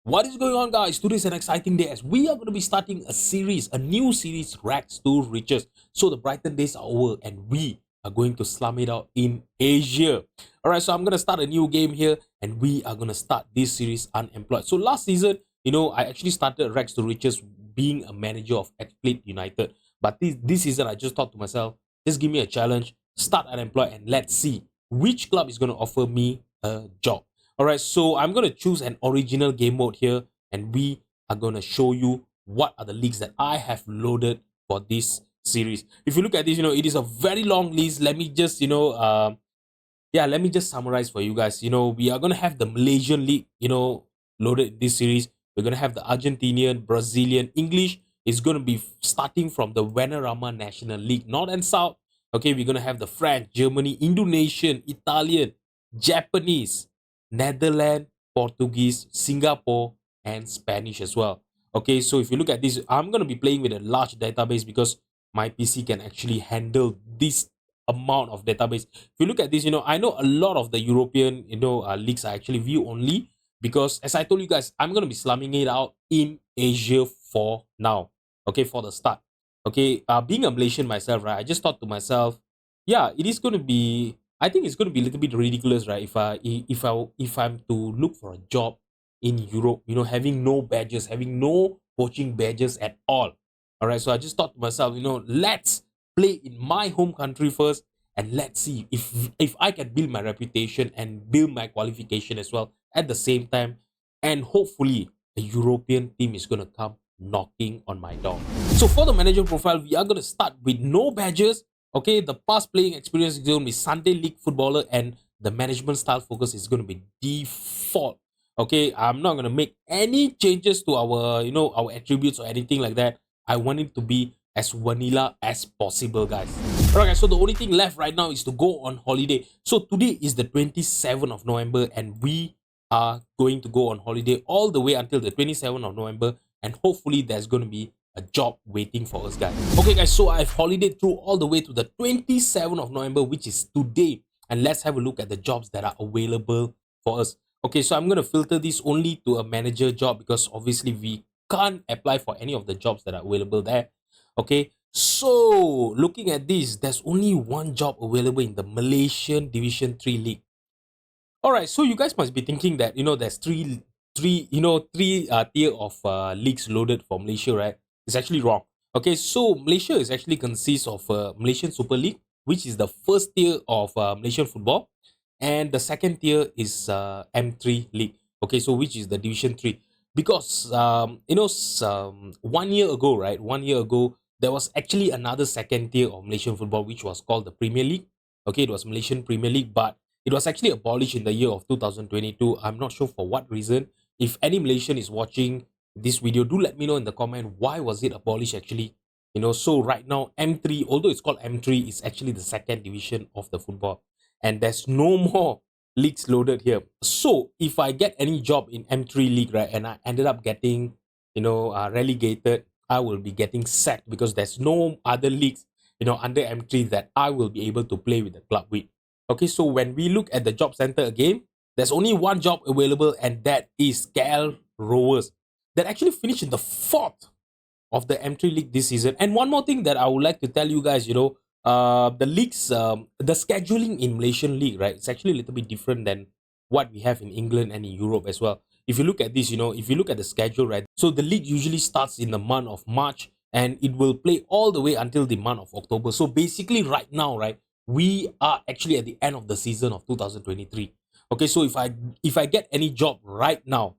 What is going on, guys? Today is an exciting day as we are going to be starting a new series, Rags to Riches. So the Brighton days are over and we are going to slum it out in Asia. All right, so I'm going to start a new game here and we are going to start this series unemployed. So last season, I actually started Rags to Riches being a manager of Athlete United. But this season, I just thought to myself, just give me a challenge, start unemployed, and let's see which club is going to offer me a job. All right, so I'm going to choose an original game mode here and we are going to show you what are the leagues that I have loaded for this series. If you look at this, it is a very long list. Let me just, let me just summarize for you guys. We are going to have the Malaysian league, loaded in this series. We're going to have the Argentinian, Brazilian, English is going to be starting from the Vanarama National League, North and South. Okay, we're going to have the French, Germany, Indonesian, Italian, Japanese, Netherlands, Portuguese, Singapore, and Spanish as well. Okay, so if you look at this, I'm going to be playing with a large database because my PC can actually handle this amount of database. If you look at this, I know a lot of the European, leagues are actually view only because, as I told you guys, I'm going to be slumming it out in Asia for now. Okay, for the start. Okay, being a Malaysian myself, right, I just thought to myself, yeah, it is going to be, I think it's going to be a little bit ridiculous, right? If I'm to look for a job in Europe, having no badges, having no coaching badges at all. All right, so I just thought to myself, let's play in my home country first, and let's see if I can build my reputation and build my qualification as well at the same time, and hopefully a European team is going to come knocking on my door. So for the manager profile, we are going to start with no badges. Okay, the past playing experience is going to be Sunday League footballer, and the management style focus is going to be default. Okay, I'm not going to make any changes to our attributes or anything like that. I want it to be as vanilla as possible, guys. Alright, guys, so the only thing left right now is to go on holiday. So today is the 27th of November, and we are going to go on holiday all the way until the 27th of November, and hopefully there's going to be a job waiting for us, guys. Okay, guys, so I've holidayed through all the way to the 27th of November, which is today, and let's have a look at the jobs that are available for us. Okay, so I'm going to filter this only to a manager job because obviously we can't apply for any of the jobs that are available there. Okay, so looking at this, there's only one job available in the Malaysian Division 3 League. All right, so you guys must be thinking that there's three tier of leagues loaded for Malaysia, right? It's actually wrong. Okay, so Malaysia is actually consists of Malaysian Super League, which is the first tier of Malaysian football, and the second tier is M3 League. Okay, so which is the Division 3? Because 1 year ago, right? 1 year ago, there was actually another second tier of Malaysian football, which was called the Premier League. Okay, it was Malaysian Premier League, but it was actually abolished in the year of 2022. I'm not sure for what reason. If any Malaysian is watching this video, do let me know in the comment why was it abolished actually. So right now M3, although it's called M3, is actually the second division of the football, and there's no more leagues loaded here. So if I get any job in M3 league, right, and I ended up getting relegated, I will be getting sacked because there's no other leagues under M3 that I will be able to play with the club with. Okay, so when we look at the job center again, there's only one job available, and that is KL Rovers that actually finished in the fourth of the M3 League this season. And one more thing that I would like to tell you guys, the leagues, the scheduling in Malaysian League, right? It's actually a little bit different than what we have in England and in Europe as well. If you look at this, if you look at the schedule, right? So the league usually starts in the month of March and it will play all the way until the month of October. So basically, right now, right, we are actually at the end of the season of 2023. Okay, so if I get any job right now,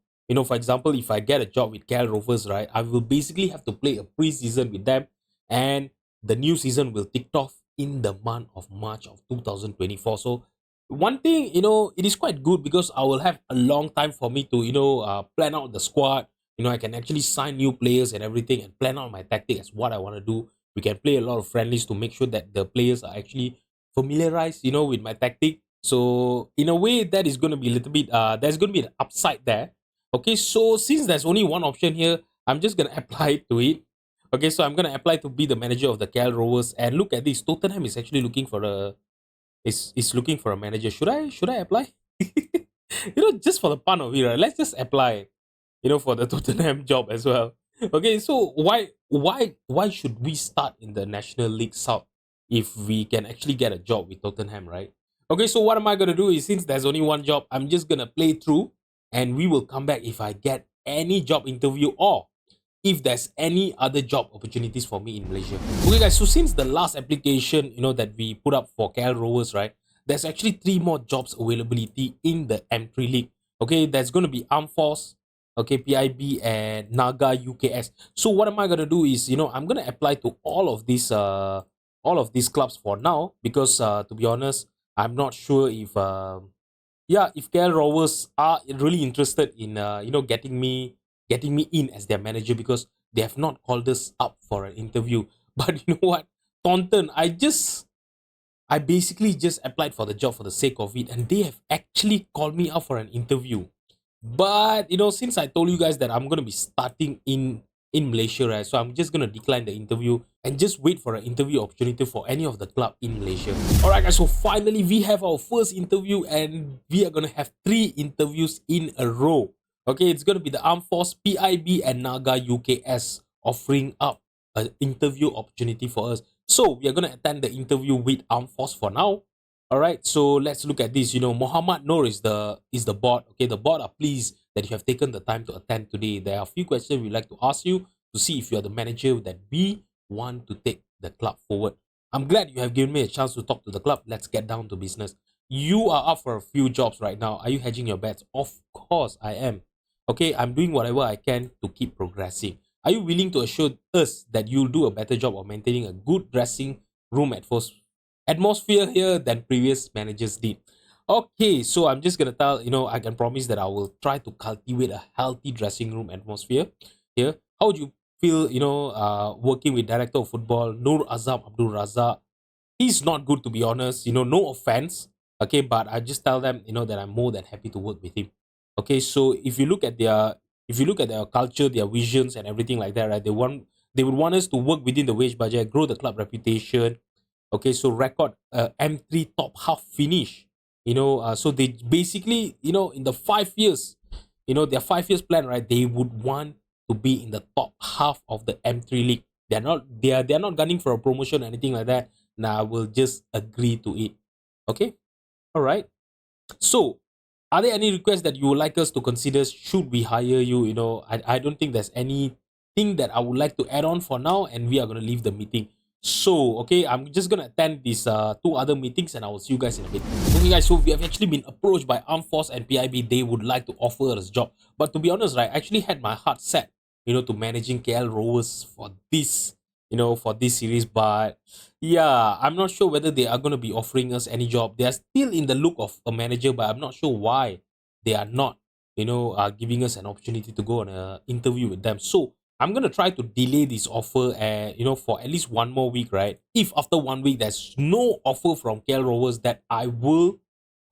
for example, if I get a job with KL Rovers, right, I will basically have to play a pre-season with them, and the new season will kick off in the month of March of 2024. So one thing, it is quite good because I will have a long time for me to, plan out the squad. I can actually sign new players and everything and plan out my tactics as what I want to do. We can play a lot of friendlies to make sure that the players are actually familiarized, with my tactic. So in a way, that is going to be a little bit, there's going to be an upside there. Okay, so since there's only one option here, I'm just gonna apply to it. Okay, so I'm gonna apply to be the manager of the KL Rovers, and look at this. Tottenham is actually looking for is looking for a manager. Should I apply? Just for the fun of it, right? Let's just apply. for the Tottenham job as well. Okay, so why should we start in the National League South if we can actually get a job with Tottenham, right? Okay, so what am I gonna do is, since there's only one job, I'm just gonna play through, and we will come back if I get any job interview, or if there's any other job opportunities for me in Malaysia. Okay, guys, so since the last application, that we put up for KL Rovers, right, there's actually three more jobs availability in the M3 League. Okay, there's going to be Armed Force, okay, PIB, and Naga UKS. So what am I going to do is, I'm going to apply to all of these clubs for now, because to be honest, I'm not sure if yeah, if KL Rovers are really interested in getting me in as their manager, because they have not called us up for an interview. But you know what, Taunton, I basically just applied for the job for the sake of it, and they have actually called me up for an interview. But since I told you guys that I'm gonna be starting in Malaysia, right? So I'm just gonna decline the interview and just wait for an interview opportunity for any of the club in Malaysia. Alright, guys. So finally, we have our first interview, and we are gonna have 3 interviews in a row. Okay, it's gonna be the Armed Force, PIB, and Naga UKS offering up an interview opportunity for us. So we are gonna attend the interview with Armed Force for now. All right, so let's look at this. Muhammad Noor is the board. Okay, the board are pleased that you have taken the time to attend today. There are a few questions we'd like to ask you to see if you are the manager that we want to take the club forward. I'm glad you have given me a chance to talk to the club. Let's get down to business. You are up for a few jobs right now. Are you hedging your bets? Of course I am. Okay, I'm doing whatever I can to keep progressing. Are you willing to assure us that you'll do a better job of maintaining a good dressing room atmosphere here than previous managers did? Okay, so I'm just gonna tell, I can promise that I will try to cultivate a healthy dressing room atmosphere here. How would you feel, working with director of football Nur Azam Abdul Razak? He's not good, to be honest. No offense. Okay, but I just tell them, that I'm more than happy to work with him. Okay, so if you look at their culture, their visions, and everything like that, right? They would want us to work within the wage budget, grow the club reputation. Okay, so record M3 top half finish. So they basically, in the 5 years, their 5 years plan, right? They would want to be in the top half of the M3 league. They're not gunning for a promotion or anything like that. Now I will just agree to it. Okay, all right. So, are there any requests that you would like us to consider should we hire you? I don't think there's anything that I would like to add on for now, and we are going to leave the meeting. So, okay, I'm just going to attend these 2 other meetings, and I will see you guys in a bit. Okay, guys, so we have actually been approached by Armed Force and PIB. They would like to offer us a job. But to be honest, right, I actually had my heart set, to managing KL Rovers for this series. But yeah, I'm not sure whether they are going to be offering us any job. They are still in the look of a manager, but I'm not sure why they are not, giving us an opportunity to go on an interview with them. So I'm going to try to delay this offer, for at least one more week, right? If after 1 week there's no offer from KL Rovers, that I will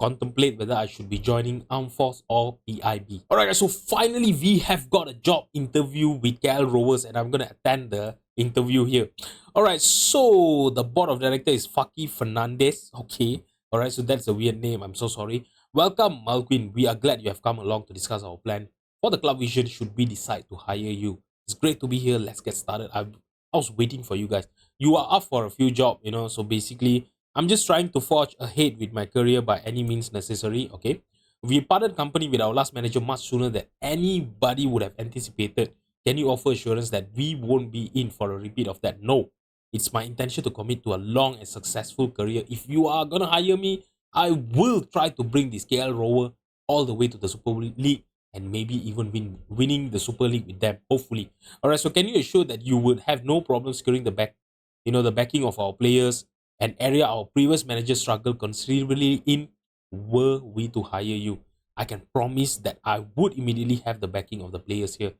contemplate whether I should be joining Armed Force or PIB. Alright, guys, so finally we have got a job interview with KL Rovers, and I'm going to attend the interview here. Alright, so the board of director is Faki Fernandez. Okay, alright, so that's a weird name. I'm so sorry. Welcome, Malquin. We are glad you have come along to discuss our plan for the club vision should we decide to hire you. It's great to be here. Let's get started. I was waiting for you guys. You are up for a few jobs, so basically, I'm just trying to forge ahead with my career by any means necessary. Okay, we parted company with our last manager much sooner than anybody would have anticipated. Can you offer assurance that we won't be in for a repeat of that? No. It's my intention to commit to a long and successful career. If you are gonna hire me, I will try to bring this KL Rover all the way to the Super League, and maybe even winning the Super League with them, hopefully. Alright, so can you assure that you would have no problem securing the backing of our players, an area our previous manager struggled considerably in, were we to hire you? I can promise that I would immediately have the backing of the players here.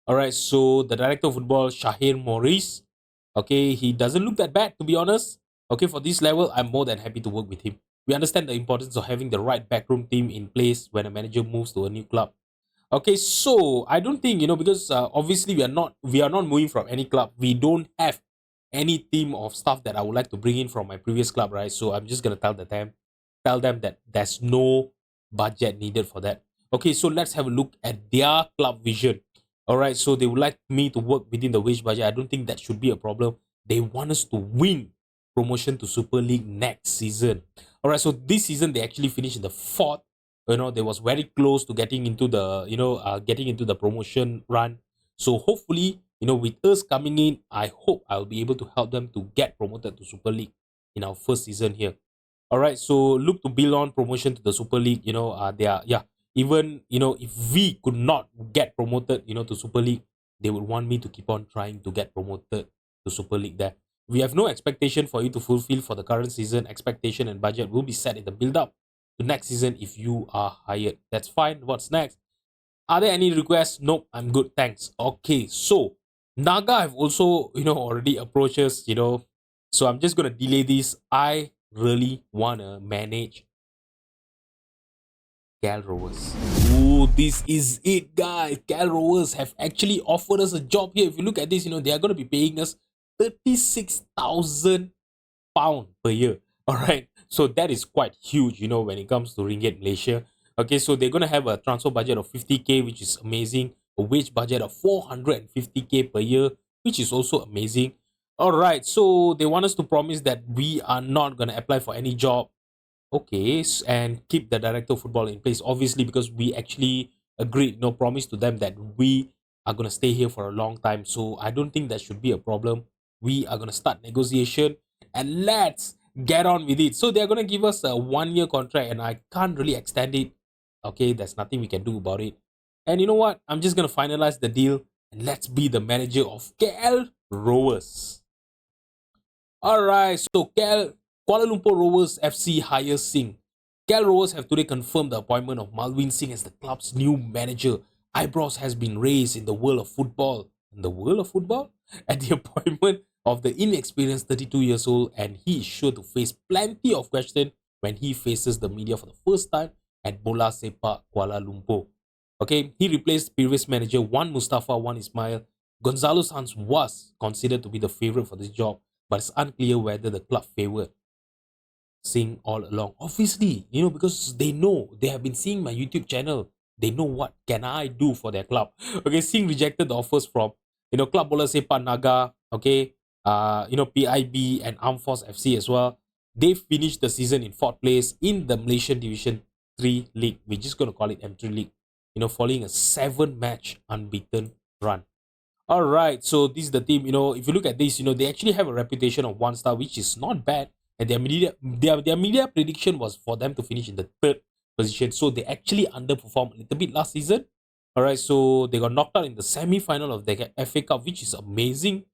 Alright, so the director of football, Shahir Maurice. Okay, he doesn't look that bad, to be honest. Okay, for this level, I'm more than happy to work with him. We understand the importance of having the right backroom team in place when a manager moves to a new club. Okay, so I don't think, because obviously we are not moving from any club. We don't have any team of staff that I would like to bring in from my previous club, right? So I'm just gonna tell them that there's no budget needed for that. Okay, so let's have a look at their club vision. All right, so they would like me to work within the wage budget. I don't think that should be a problem. They want us to win promotion to Super League next season. All right, so this season they actually finished in the fourth. They was very close to getting into the getting into the promotion run. So hopefully, with us coming in, I hope I'll be able to help them to get promoted to Super League in our first season here. All right, so look to build on promotion to the Super League. They are, yeah, even if we could not get promoted to Super League, they would want me to keep on trying to get promoted to Super League there. We have no expectation for you to fulfill for the current season. Expectation and budget will be set in the build up to next season if you are hired. That's fine. What's next? Are there any requests? Nope, I'm good, thanks. Okay, so Naga have also already approached us. So I'm just gonna delay this. I really wanna manage Cal Rovers. Ooh, this is it, guys. Cal Rovers have actually offered us a job here. If you look at this, they are going to be paying us 36,000 pound per year. All right. So that is quite huge, when it comes to Ringgit Malaysia. Okay, so they're going to have a transfer budget of 50K, which is amazing. A wage budget of 450K per year, which is also amazing. All right. So they want us to promise that we are not going to apply for any job. Okay, and keep the director of football in place, obviously, because we actually agreed, promise to them that we are going to stay here for a long time. So I don't think that should be a problem. We are going to start negotiation and let's get on with it. So they're going to give us a 1 year contract and I can't really extend it. Okay, there's nothing we can do about it. And you know what? I'm just going to finalize the deal and let's be the manager of KL Rovers. All right, so Kuala Lumpur Rovers FC hires Singh. KL Rovers have today confirmed the appointment of Malvin Singh as the club's new manager. Eyebrows has been raised in the world of football. In the world of football? At the appointment of the inexperienced 32 years old, and he is sure to face plenty of questions when he faces the media for the first time at Bola Sepak Kuala Lumpur. Okay, he replaced previous manager Wan Mustafa, Wan Ismail. Gonzalo Sanz was considered to be the favorite for this job, but it's unclear whether the club favored Singh all along. Obviously, because they have been seeing my YouTube channel. They know what can I do for their club. Okay, Singh rejected the offers from Club Bola Sepak Naga, okay, PIB and Armed Force FC as well. They finished the season in fourth place in the Malaysian Division 3 League. We're just gonna call it M3 League. Following a 7-match unbeaten run. All right, so this is the team. If you look at this, they actually have a reputation of 1 star, which is not bad. And their media prediction was for them to finish in the third position. So they actually underperformed a little bit last season. All right, so they got knocked out in the semi-final of the FA Cup, which is amazing.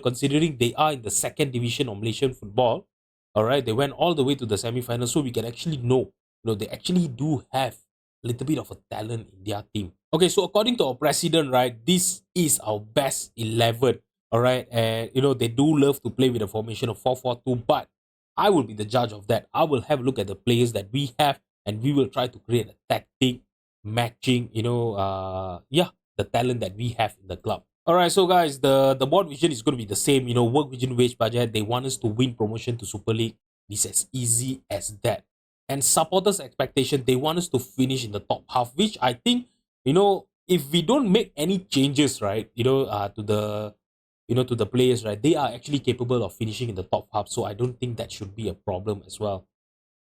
Considering they are in the second division of Malaysian football. All right, they went all the way to the semi-final, so we can actually know, they actually do have a little bit of a talent in their team. Okay, so according to our president, right, this is our best 11. All right, and they do love to play with a formation of 4-4-2, but I will be the judge of that. I will have a look at the players that we have, and we will try to create a tactic matching, the talent that we have in the club. All right, so guys, the board vision is going to be the same. Work vision, wage budget. They want us to win promotion to Super League. It's as easy as that. And supporters' expectation, they want us to finish in the top half, which I think, if we don't make any changes, right, to the players, right, they are actually capable of finishing in the top half. So I don't think that should be a problem as well.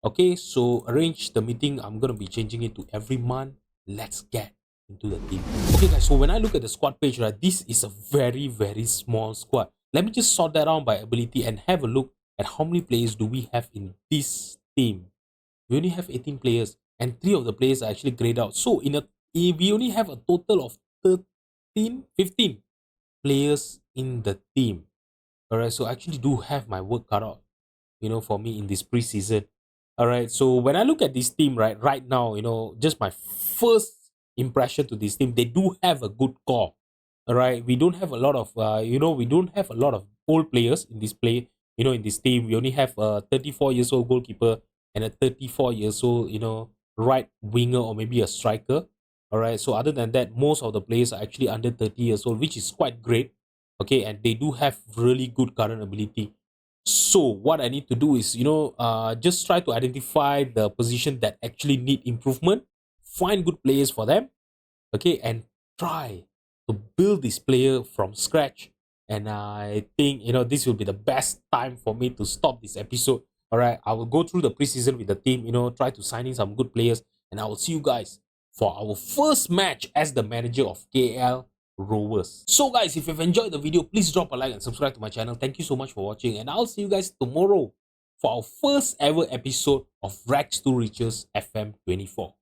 Okay, so arrange the meeting. I'm gonna be changing it to every month. Let's get into the team. Okay, guys. So when I look at the squad page, right, this is a very, very small squad. Let me just sort that out by ability and have a look at how many players do we have in this team. We only have 18 players, and 3 of the players are actually grayed out. So we only have a total of 15 players in the team. All right, so I actually do have my work cut out, for me in this preseason. All right, so when I look at this team, right now, just my first impression to this team, they do have a good core. All right, we don't have a lot of, we don't have a lot of old players in in this team. We only have a 34 years old goalkeeper and a 34 years old, right winger or maybe a striker. All right, so other than that, most of the players are actually under 30 years old, which is quite great. Okay, and they do have really good current ability. So what I need to do is, just try to identify the position that actually need improvement find good players for them, okay, and try to build this player from scratch. And I think, this will be the best time for me to stop this episode. All right, I will go through the preseason with the team, try to sign in some good players, and I will see you guys for our first match as the manager of KL Rovers. So guys, if you've enjoyed the video, please drop a like and subscribe to my channel. Thank you so much for watching, and I'll see you guys tomorrow for our first ever episode of Rags to Riches FM 24.